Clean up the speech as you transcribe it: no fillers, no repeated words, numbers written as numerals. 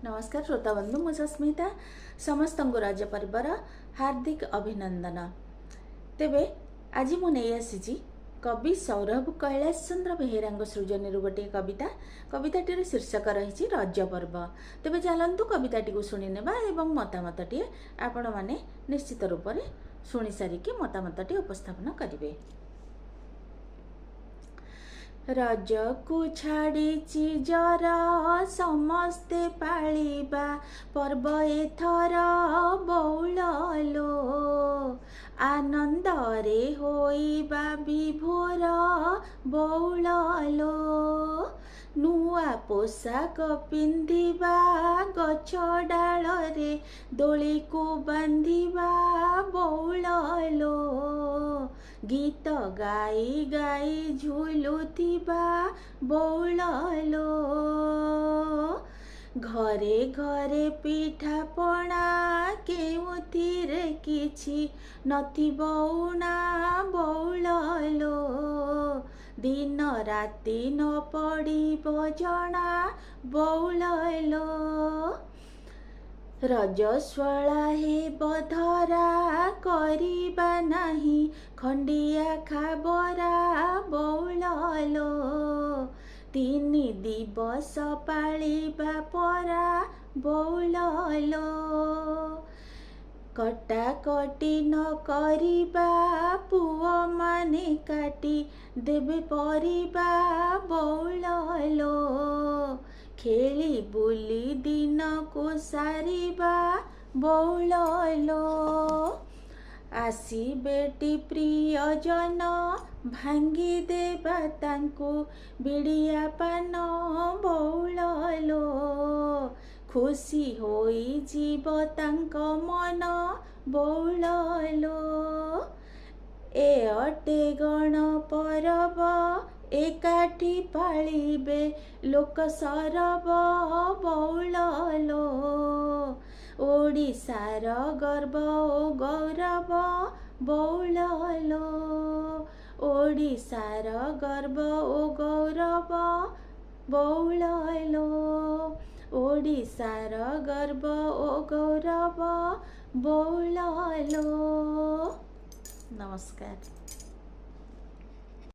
नमस्कार श्रोता बंधु मु सस्मिता समस्त रज पर्वर हार्दिक अभिनंदन। तेबे आज मु नहीं आसी कवि सौरभ कैलाश चंद्र बेहेरा सृजनी गोटे कविताटीर शीर्षक रही रज पर्व। तेबे चलतु कविताटी शुणी नेबा एवं मतामतटी आपण माने निश्चित रूप से शुणी सारिकी मतामतटी उपस्थापन करेंगे। रज को छाड़ी जर समस्ते पालिबा पर्व एथर बौलो आनंद रे होइबा विभोर बौलो नुआ पोशाक पिंधिबा गछ डाल रे दोली को बांधिबा बौलो गीत गाई गाई झुलुथिबा बौलो घरे घरे पिठा पणा केउथिरे किछि नथिबो उणा बौलो दिन राति न पड़िबो जना बौलो रजस्वला हे बधरा करिबा नाही खंडिया खाबरा बौलो तीन दिवस पालिबा परा बौलो कटाकटी न करिबा पुओ माने काटी देबे परिबा बौलो खेली बुली दिन को सारिबा बौलो आसी बेटी प्रियजन भांगी देबा तांको बिड़िया पान बौलो खुशी होई जीव तांक मन बौलो ए अटे गण परब एकाठी पालिबे लोक सरब बौलो ओडिशार गर्व ओ गौरव बौलो ओडिशार गर्व ओ गौरव बौलो ओडिशार गर्व ओ गौरव बौलो। नमस्कार।